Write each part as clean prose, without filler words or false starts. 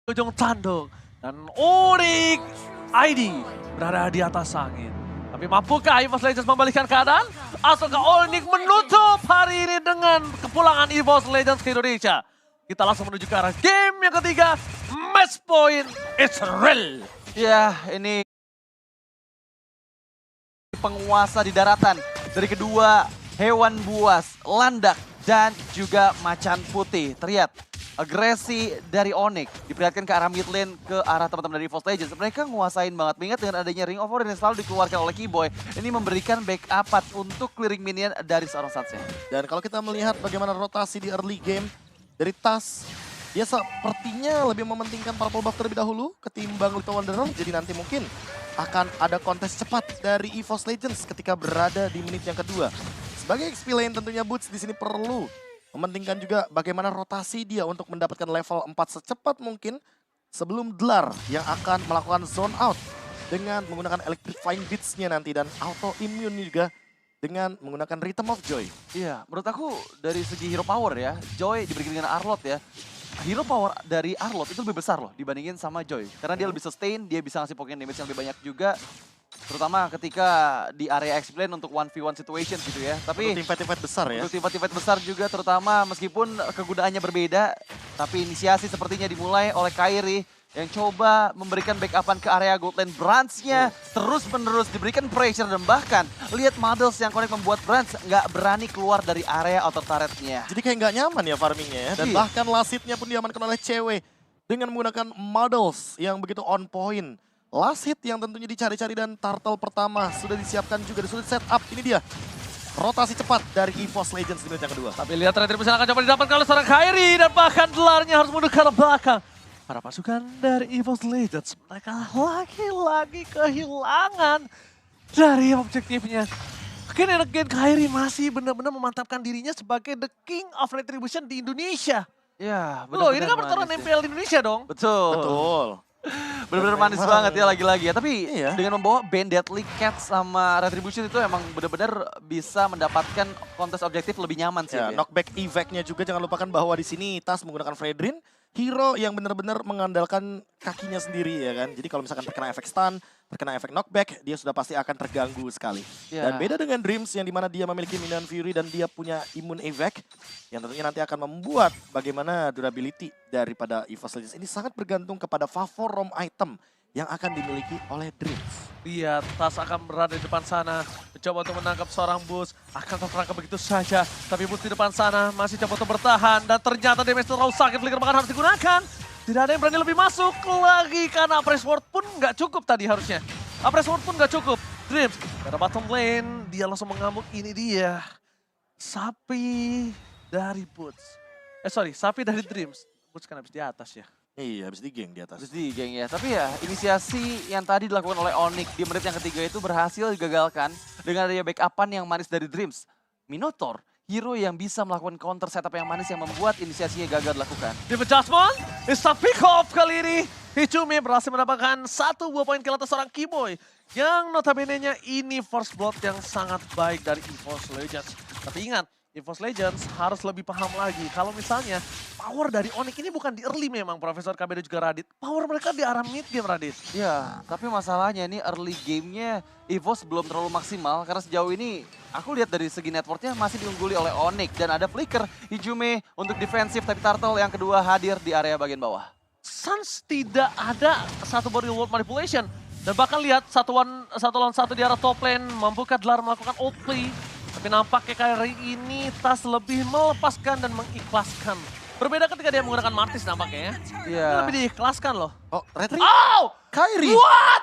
ujung tanduk. Dan Unik ID berada di atas angin. Tapi mampukah EVOS Legends membalikkan keadaan? Ataukah Unik menutup hari ini dengan kepulangan EVOS Legends ke Indonesia? Kita langsung menuju ke arah game yang ketiga. Match point, it's real. Ya, ini penguasa di daratan dari kedua hewan buas, landak dan juga macan putih. Terlihat agresi dari Onyx diperlihatkan ke arah mid lane, ke arah teman-teman dari EVOS Legends. Mereka nguasain banget, mengingat dengan adanya Ring of War yang selalu dikeluarkan oleh Keyboy, ini memberikan backup untuk clearing minion dari seorang Satse. Dan kalau kita melihat bagaimana rotasi di early game dari TAS, dia sepertinya lebih mementingkan purple buff terlebih dahulu ketimbang Little Wanderer. Jadi nanti mungkin akan ada kontes cepat dari EVOS Legends ketika berada di menit yang kedua. Sebagai XP lane tentunya Boots di sini perlu mementingkan juga bagaimana rotasi dia untuk mendapatkan level 4 secepat mungkin sebelum Dlar yang akan melakukan zone out dengan menggunakan electrifying beats-nya nanti dan auto immune juga dengan menggunakan Rhythm of Joy. Iya, menurut aku dari segi hero power ya, Joy diberikan dengan Arlott ya. Hero power dari Arlott itu lebih besar loh dibandingin sama Joy. Karena dia lebih sustain, dia bisa ngasih poking damage yang lebih banyak juga. Terutama ketika di area X-Plane untuk 1v1 situation gitu ya. Tapi Untuk tim-fight besar ya. untuk tim-fight besar juga terutama meskipun kegunaannya berbeda. Tapi inisiasi sepertinya dimulai oleh Kairi yang coba memberikan backupan ke area gold lane. Branch-nya terus-menerus diberikan pressure dan bahkan lihat Models yang connect membuat Branch nggak berani keluar dari area outer turret-nya. Jadi kayak nggak nyaman ya farmingnya ya. Dan Iya. bahkan lasitnya pun diamankan oleh cewek dengan menggunakan models yang begitu on point. Last hit yang tentunya dicari-cari dan turtle pertama sudah disiapkan juga, sudah set up. Ini dia rotasi cepat dari EVOS Legends di menit yang kedua. Tapi lihat retribusi akan coba didapatkan oleh seorang Kairi dan bahkan Dlarnya harus mundur ke arah belakang. Para pasukan dari EVOS Legends, mereka lagi-lagi kehilangan dari objektifnya. Again and again, Kairi masih benar-benar memantapkan dirinya sebagai the king of retribution di Indonesia. Ya, Loh, ini kan benar-benar pertarungan manis ya. MPL di Indonesia dong. Betul. Betul. Bener-bener manis banget ya lagi-lagi ya. Tapi Iya. dengan membawa band Deadly Cat sama Retribution itu emang bener-bener bisa mendapatkan kontes objektif lebih nyaman sih. Ya, Ya. knockback evac-nya juga jangan lupakan bahwa di sini TAS menggunakan Fredrin, hero yang benar-benar mengandalkan kakinya sendiri ya kan. Jadi kalau misalkan terkena efek stun, terkena efek knockback, dia sudah pasti akan terganggu sekali. Ya. Dan beda dengan Dreams yang dimana dia memiliki Minion Fury dan dia punya immune evac, yang tentunya nanti akan membuat bagaimana durability daripada EVOS Legends ini sangat bergantung kepada favor roam item yang akan dimiliki oleh Dreams. Lihat, Tas akan berada di depan sana. Mencoba untuk menangkap seorang Bus. Akan terperangkap begitu saja. Tapi Bus di depan sana masih coba untuk bertahan. Dan ternyata damage terlalu sakit. Flicker bahkan harus digunakan. Tidak ada yang berani lebih masuk lagi. Karena Press Ward pun nggak cukup tadi harusnya. Press Ward pun nggak cukup. Dreams, karena bottom lane. Dia langsung mengamuk. Ini dia. Sapi dari Boots. Sapi dari Dreams. Boots kan habis di atas ya. Iya, habis di geng di atas. Terus di geng ya. Tapi ya inisiasi yang tadi dilakukan oleh Onyx di menit yang ketiga itu berhasil digagalkan dengan adanya backupan yang manis dari Dreams. Minotaur, hero yang bisa melakukan counter setup yang manis yang membuat inisiasinya gagal dilakukan. Di adjustment, it's a pick off kali ini. Hichumi berhasil mendapatkan 1 buah poin kill atas seorang Keyboy. Yang notabene-nya ini first blood yang sangat baik dari EVOS Legends. Tapi ingat, EVOS Legends harus lebih paham lagi. Kalau misalnya power dari Onyx ini bukan di early memang Profesor KB dan juga Radit. Power mereka di arah mid game Radit. Ya, tapi masalahnya ini early gamenya EVOS belum terlalu maksimal. Karena sejauh ini aku lihat dari segi networknya masih diungguli oleh Onyx. Dan ada flicker Hijume untuk defensif, tapi Turtle yang kedua hadir di area bagian bawah. Suns tidak ada satu body world manipulation. Dan bahkan lihat satu lawan satu di arah top lane. Mampukah Dlar melakukan outplay. Tapi nampaknya kali ini Tas lebih melepaskan dan mengikhlaskan. Berbeda ketika dia menggunakan Martis nampaknya ya. Iya. Dia lebih diikhlaskan loh. Oh, Retri? Oh! Kairi! What?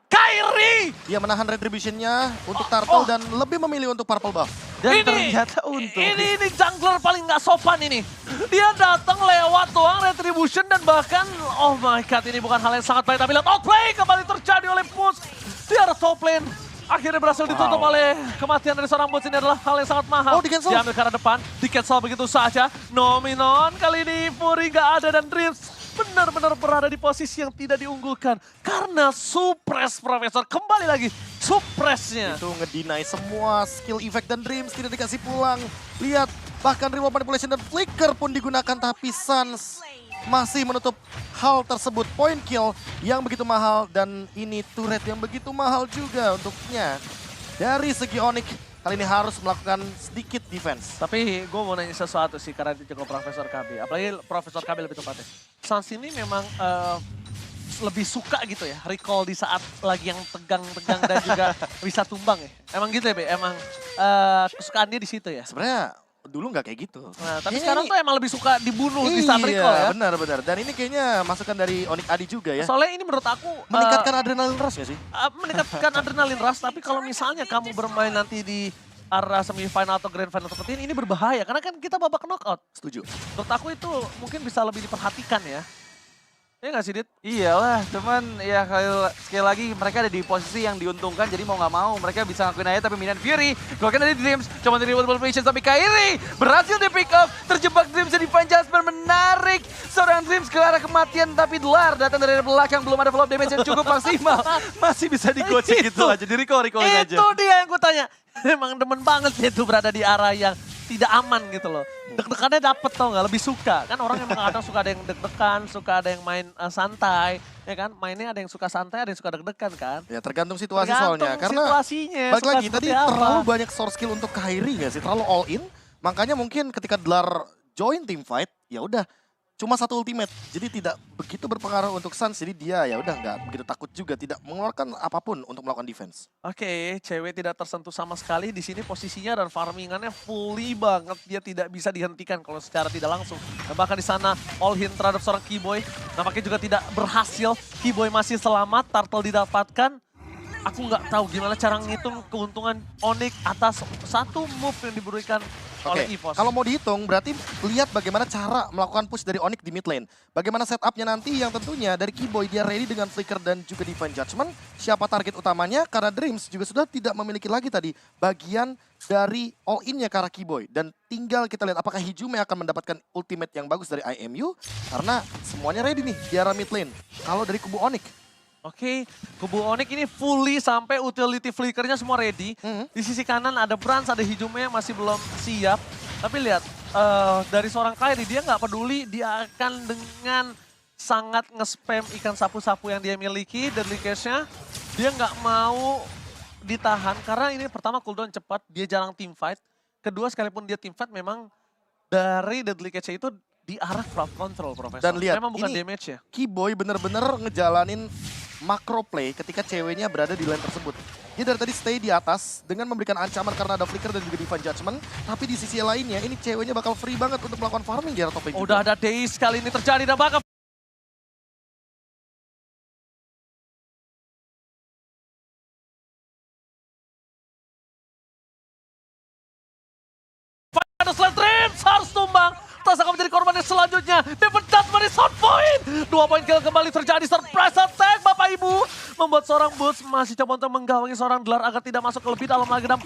Kairi! Dia menahan retribution-nya untuk turtle dan lebih memilih untuk purple buff. Dan ternyata untung. Ini jungler paling nggak sopan ini. Dia datang lewat doang retribution dan bahkan oh my god ini bukan hal yang sangat baik. Tapi lihat outplay kembali terjadi oleh Boots di arah top lane. Akhirnya berhasil ditutup oleh kematian dari seorang Boots. Ini adalah hal yang sangat mahal. Oh, di-cancel. Diambil ke arah depan, di-cancel begitu saja. Nominon kali ini Fury nggak ada dan Dreams benar-benar berada di posisi yang tidak diunggulkan. Karena suppress Profesor kembali lagi suppressnya. Itu ngedeny semua skill effect dan Dreams tidak dikasih pulang. Lihat, bahkan Remote Manipulation dan Flicker pun digunakan tapi Suns masih menutup hal tersebut. Point kill yang begitu mahal dan ini turret yang begitu mahal juga untuknya. Dari segi Onyx, kali ini harus melakukan sedikit defense. Tapi gue mau nanya sesuatu sih karena dijago Profesor KB. Apalagi Profesor KB lebih tepatnya. Sans ini memang lebih suka gitu ya, recall di saat lagi yang tegang-tegang dan juga bisa tumbang ya. Emang gitu ya, Be? Emang kesukaan dia di situ ya? Sebenarnya dulu nggak kayak gitu. Nah, tapi Kayaknya sekarang ini- tuh emang lebih suka dibunuh di saat recall ya. benar-benar. Dan ini kayaknya masukan dari Onyx Adi juga ya. Soalnya ini menurut aku Meningkatkan adrenalin rush nggak sih? meningkatkan adrenalin rush, tapi kalau misalnya kamu bermain nanti di arah semifinal atau grand final seperti ini berbahaya. Karena kan kita babak knockout. Setuju. Menurut aku itu mungkin bisa lebih diperhatikan ya. Iya nggak sih, Dit? Iyalah, cuman ya sekali lagi mereka ada di posisi yang diuntungkan, jadi mau nggak mau mereka bisa ngakuin aja. Tapi Minion Fury keluarkan dari Dreams, cuma dari World Patience, tapi Kairi berhasil di pick up, terjebak Dreams di Divine Judgment, menarik seorang Dreams ke arah kematian, tapi Dlar datang dari belakang, belum ada follow up damage yang cukup maksimal, masih bisa digocek gitu aja, di recall-recallin aja. Itu dia yang gue tanya. Emang demen banget sih itu berada di arah yang tidak aman gitu loh. Deg-degannya dapet tau gak, lebih suka. Kan orang emang kadang suka ada yang deg-degan, suka ada yang main santai. Ya kan, mainnya ada yang suka santai, ada yang suka deg-degan kan. Ya tergantung situasi Tergantung soalnya. Karena situasinya, balik suka lagi tadi seperti apa. terlalu banyak source skill untuk Kairi nggak sih? Terlalu all in. Makanya mungkin ketika Dlar join team fight, ya udah cuma satu ultimate. Jadi tidak begitu berpengaruh untuk Suns. Jadi dia ya udah nggak begitu takut juga, tidak mengeluarkan apapun untuk melakukan defense. Oke, cewek tidak tersentuh sama sekali di sini posisinya dan farmingannya fully banget. Dia tidak bisa dihentikan kalau secara tidak langsung. Dan bahkan di sana all in terhadap seorang Keyboy. Nampaknya juga tidak berhasil. Keyboy masih selamat, Turtle didapatkan. Aku nggak tahu gimana cara ngitung keuntungan Onyx atas satu move yang diberikan oleh Oke, EVOS. kalau mau dihitung berarti lihat bagaimana cara melakukan push dari Onyx di mid lane. Bagaimana setupnya nanti yang tentunya dari Keyboy dia ready dengan Flicker dan juga Divine Judgment. Siapa target utamanya? Karena Dreams juga sudah tidak memiliki lagi tadi bagian dari all in-nya ke arah Keyboy. Dan tinggal kita lihat apakah Hijume akan mendapatkan ultimate yang bagus dari IMU. Karena semuanya ready nih di arah mid lane. Kalau dari kubu Onyx. Oke, kubu Onyx ini fully sampai utility flickernya semua ready. Di sisi kanan ada Brans, ada Hijume yang masih belum siap. Tapi lihat, dari seorang Kairi dia nggak peduli, dia akan dengan sangat nge-spam ikan sapu-sapu yang dia miliki, deadly case-nya. Dia nggak mau ditahan, karena ini pertama cooldown cepat, dia jarang team fight. Kedua, sekalipun dia team fight memang dari deadly case itu di arah crowd control, Profesor. Dan lihat, memang bukan ini damage ya. Keyboy bener-bener ngejalanin macro play ketika ceweknya berada di lane tersebut. Dia dari tadi stay di atas dengan memberikan ancaman karena ada flicker dan juga Divine Judgment. Tapi di sisi lainnya ini ceweknya bakal free banget untuk melakukan farming di arah top lane juga. Udah ada Daze kali ini terjadi dan bakal ada Slide Dreams harus tumbang. Tas akan menjadi korban yang selanjutnya. Divine Judgment di sound point. 2 poin kill kembali terjadi. Surprise attack Bapak Ibu. Membuat seorang Boots masih coba untuk menggawangi seorang Dlar agar tidak masuk ke lebih dalam lagi. Dan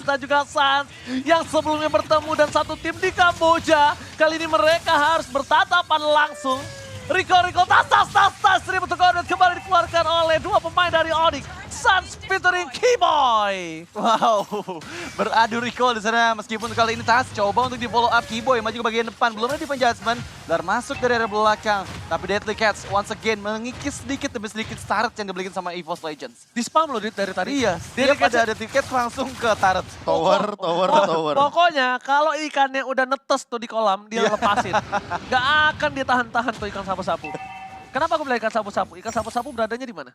dan juga Sans yang sebelumnya bertemu dan satu tim di Kamboja. Kali ini mereka harus bertatapan langsung. Rico tas ribut koordinat kembali dikeluarkan oleh dua pemain dari Onyx. Sans featuring Keyboy. Wow, beradu recall di sana meskipun kali ini Tas coba untuk di follow up Keyboy maju ke bagian depan, belum ada Divine Judgment, Dlar masuk dari area belakang, tapi Deadly Cats once again mengikis sedikit demi sedikit start yang dibelikan sama EVOS Legends. Di spam loh Dit dari tadi. Iya, Deadly dia pada Cats- ada tiket langsung ke turret. Tower. Pokoknya kalau ikannya udah netes tuh di kolam, dia lepasin. Gak akan dia tahan-tahan tuh ikan sapu-sapu. Kenapa aku bilang ikan sapu-sapu? Ikan sapu-sapu beradanya di mana?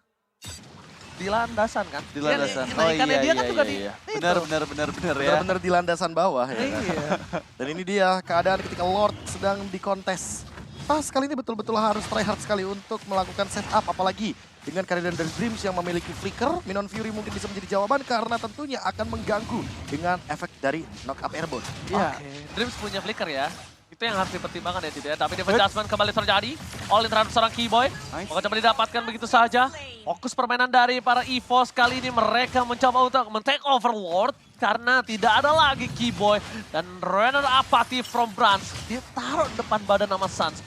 Di landasan kan? Di landasan. Nah, ikannya dia kan juga di... Benar ya. Benar-benar di landasan bawah ya. kan? Iya. Dan ini dia keadaan ketika Lord sedang dikontes. Tas kali ini betul-betul harus try hard sekali untuk melakukan setup. Apalagi dengan kehadiran dari Dreams yang memiliki flicker. Minion Fury mungkin bisa menjadi jawaban karena tentunya akan mengganggu dengan efek dari knock up airborne. Iya. Oke, Dreams punya flicker ya. Itu yang harus dipertimbangkan ya tidak. Tapi Divine Judgment kembali terjadi. All in terhadap seorang Keyboy. Nice. Maka coba didapatkan begitu saja. Fokus permainan dari para EVOS kali ini mereka mencoba untuk men-take over Lord. karena tidak ada lagi Keyboy dan Renner Apathy from Brans. Dia taruh depan badan nama Suns.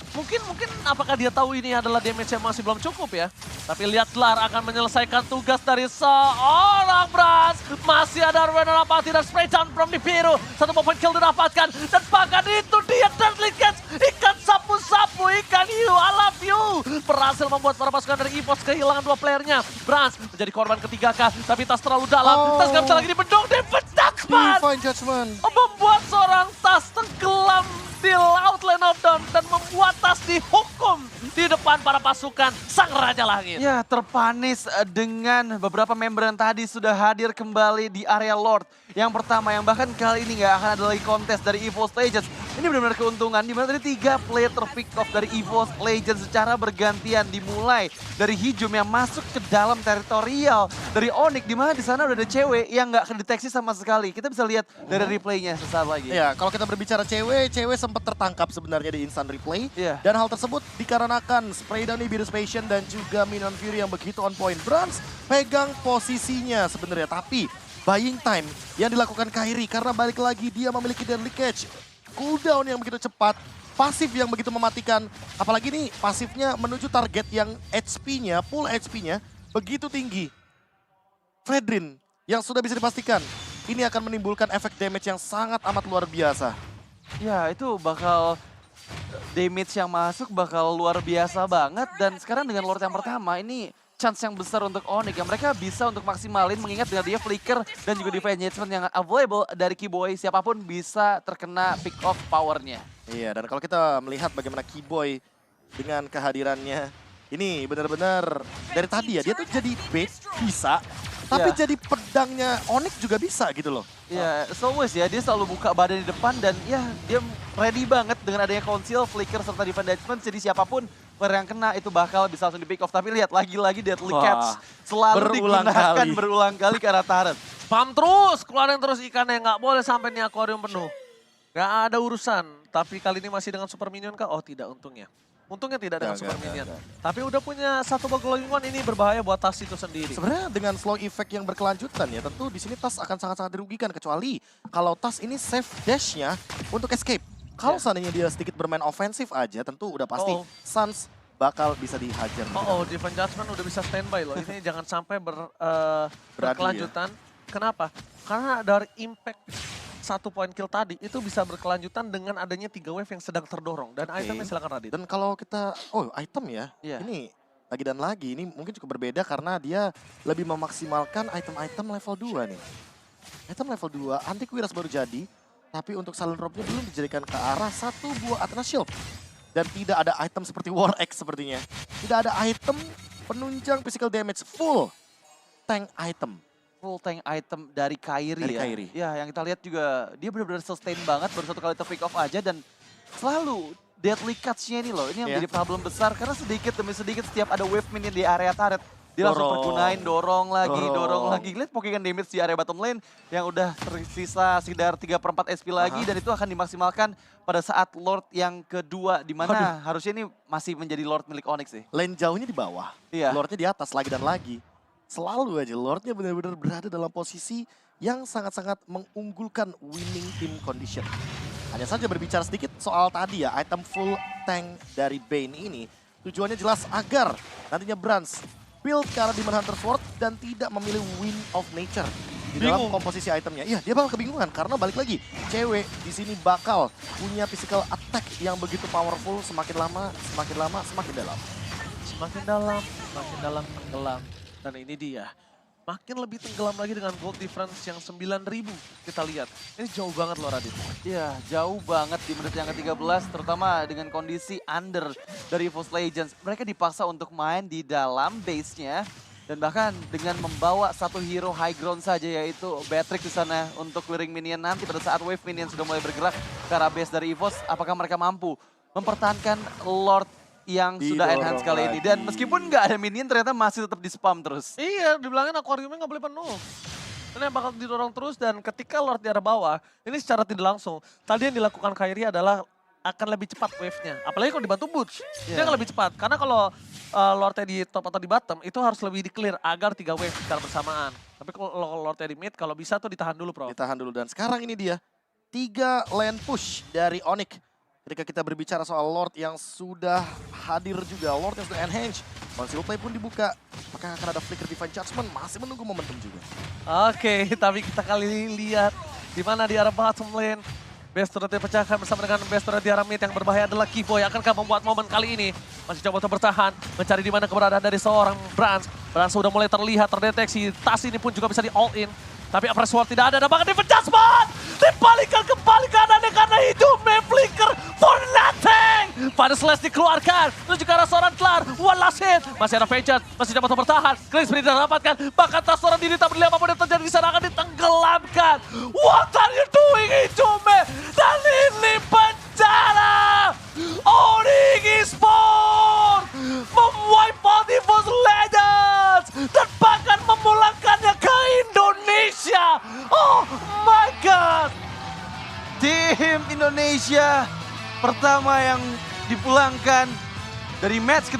Mungkin apakah dia tahu ini adalah damage yang masih belum cukup ya. Tapi lihat Lar akan menyelesaikan tugas dari seorang Brans. Masih ada Renner Apathy dan spray down from Nibiru. 1 point kill didapatkan. Dan bahkan itu dia Deadly Catch. Ikan sapu-sapu, ikan hiu, I love you. Berhasil membuat para pasukan dari EVOS kehilangan 2 playernya. Brans menjadi korban ketiga kah. Tapi Tas terlalu dalam. Tas gak bisa lagi dibendung. Divine Judgment Divine Judgment. membuat seorang Tas tenggelam di Laut Land of Dawn dan membuat Tas dihukum di depan para pasukan Sang Raja Langit. Ya, terpanis dengan beberapa member yang tadi sudah hadir kembali di area Lord. Yang pertama, yang bahkan kali ini nggak akan ada lagi kontes dari EVOS Legends. Ini benar-benar keuntungan, di mana tadi 3 player terpick off dari EVOS Legends secara bergantian. Dimulai dari Hijum yang masuk ke dalam teritorial dari Onyx, di mana di sana udah ada cewek yang nggak kedeteksi sama sekali. Kita bisa lihat dari replaynya sesaat lagi. Ya, kalau kita berbicara cewek sempat tertangkap sebenarnya di instant replay. Iya. Dan hal tersebut dikarenakan spray down Nibiru Passion dan juga Minion Fury yang begitu on point. Brans pegang posisinya sebenarnya, tapi buying time yang dilakukan Kairi karena balik lagi dia memiliki Deadly Catch. Cooldown yang begitu cepat, pasif yang begitu mematikan. Apalagi nih pasifnya menuju target yang HP-nya, full HP-nya begitu tinggi. Fredrin yang sudah bisa dipastikan ini akan menimbulkan efek damage yang sangat amat luar biasa. Ya, itu bakal damage yang masuk bakal luar biasa banget. Dan sekarang dengan Lord yang pertama ini chance yang besar untuk Onyx yang mereka bisa untuk maksimalin, mengingat dengan dia flicker dan juga Divine Judgment yang available dari Keyboy, siapapun bisa terkena pick off powernya. Iya, dan kalau kita melihat bagaimana Keyboy dengan kehadirannya, ini benar-benar dari tadi ya, dia tuh jadi bait bisa, tapi jadi pedangnya Onyx juga bisa gitu loh. Ya, as always ya, dia selalu buka badan di depan dan ya dia ready banget dengan adanya conceal, flicker, serta Divine Judgment. Jadi siapapun player yang kena itu bakal bisa langsung di pick off. Tapi lihat lagi-lagi Deadly Catch selalu digunakan berulang kali ke arah turret. Spam terus, keluarin terus ikannya, nggak boleh sampai nih akuarium penuh. Nggak ada urusan, tapi kali ini masih dengan super minion kah? Oh tidak, untungnya. Untungnya tidak dengan super minion. Tapi udah punya 1 glowing one, ini berbahaya buat Tas itu sendiri. Sebenarnya dengan slow effect yang berkelanjutan ya, tentu di sini Tas akan sangat-sangat dirugikan, kecuali kalau Tas ini save dash-nya untuk escape. Kalau seandainya dia sedikit bermain ofensif aja, tentu udah pasti Suns bakal bisa dihajar. Divine Judgment udah bisa standby loh. Ini jangan sampai Beradu berkelanjutan. Kenapa? Karena dari impact 1 point kill tadi itu bisa berkelanjutan dengan adanya 3 wave yang sedang terdorong. Dan itemnya silakan Radit. Dan kalau kita, item ya, ini lagi dan lagi, ini mungkin cukup berbeda karena dia lebih memaksimalkan item-item level 2 nih. Item level 2, Antiquiras baru jadi, tapi untuk Silent Robe-nya belum dijadikan ke arah 1 buah Athena Shield. Dan tidak ada item seperti War Axe sepertinya. Tidak ada item penunjang physical damage, full tank item. Full tank item dari Kairi ya. Ya, yang kita lihat juga dia benar-benar sustain banget, baru 1 kali ter-pick off aja dan selalu Deadly Catch-nya ini loh. Ini yang menjadi problem besar karena sedikit demi sedikit setiap ada wave minion di area turret. Dia langsung pergunain, dorong lagi. Lihat pokekan damage di area bottom lane yang udah tersisa sekitar 3/4 SP lagi dan itu akan dimaksimalkan pada saat Lord yang kedua di mana harusnya ini masih menjadi Lord milik Onyx sih. Lane jauhnya di bawah, Lordnya di atas lagi dan lagi. Selalu aja Lordnya benar-benar berada dalam posisi yang sangat-sangat mengunggulkan winning team condition. Hanya saja berbicara sedikit soal tadi ya, item full tank dari Bane ini tujuannya jelas agar nantinya Brans build ke arah Demon Hunter Sword dan tidak memilih Wind of Nature di dalam komposisi itemnya. Iya, dia bakal kebingungan karena balik lagi cewek di sini bakal punya physical attack yang begitu powerful, semakin lama semakin dalam. Semakin dalam tenggelam. Dan ini dia, makin lebih tenggelam lagi dengan gold difference yang 9.000 kita lihat. Ini jauh banget loh Radit. Iya, jauh banget di menit yang ke-13, terutama dengan kondisi under dari EVOS Legends. Mereka dipaksa untuk main di dalam base-nya, dan bahkan dengan membawa 1 hero high ground saja, yaitu Beatrix di sana untuk clearing minion nanti pada saat wave minion sudah mulai bergerak ke arah base dari EVOS. Apakah mereka mampu mempertahankan Lord yang sudah enhance kali ini. Dan meskipun nggak ada minion ternyata masih tetap di spam terus. Iya, dibilangin akuariumnya nggak boleh penuh. Ini bakal didorong terus dan ketika Lord di arah bawah, ini secara tidak langsung. Tadi yang dilakukan Kairi adalah akan lebih cepat wave-nya. Apalagi kalau dibantu Butch, dia Iya. akan lebih cepat. Karena kalau Lordnya di top atau di bottom, itu harus lebih di-clear agar 3 wave secara bersamaan. Tapi kalau Lordnya di mid, kalau bisa tuh ditahan dulu, Bro. Ditahan dulu dan sekarang ini dia 3 lane push dari Onyx. Ketika kita berbicara soal Lord yang sudah hadir juga, Lord yang sudah enhance. Conceal play pun dibuka. Apakah akan ada flicker Divine Judgment? Masih menunggu momentum juga. Oke, tapi kita kali lihat di mana di arah bottom lane. Best turret dipecahkan bersama dengan best turret di arah mid yang berbahaya adalah Kivoy. Akankah membuat momen kali ini? Masih coba untuk bertahan, mencari di mana keberadaan dari seorang Brans. Brans sudah mulai terlihat, terdeteksi. Tas ini pun juga bisa di all in. Tapi Apres Sword tidak ada, dan bahkan Divine Judgment dibalikan kembali kanannya karena hidupnya flicker for nothing. Pada Slash dikeluarkan, menuju ke arah seorang Klar, one last hit. Masih ada Vengeance, masih dapat bertahan. Clean Spirit didapatkan, bahkan tas seorang diri tak peduli apapun yang terjadi di sana akan ditenggelamkan. What are you doing Hidupnya? Dan ini penjara! Onyx Esports memwipe out EVOS Legends dan bahkan memulangkannya ke Indonesia. Oh my god! Tim Indonesia pertama yang dipulangkan dari match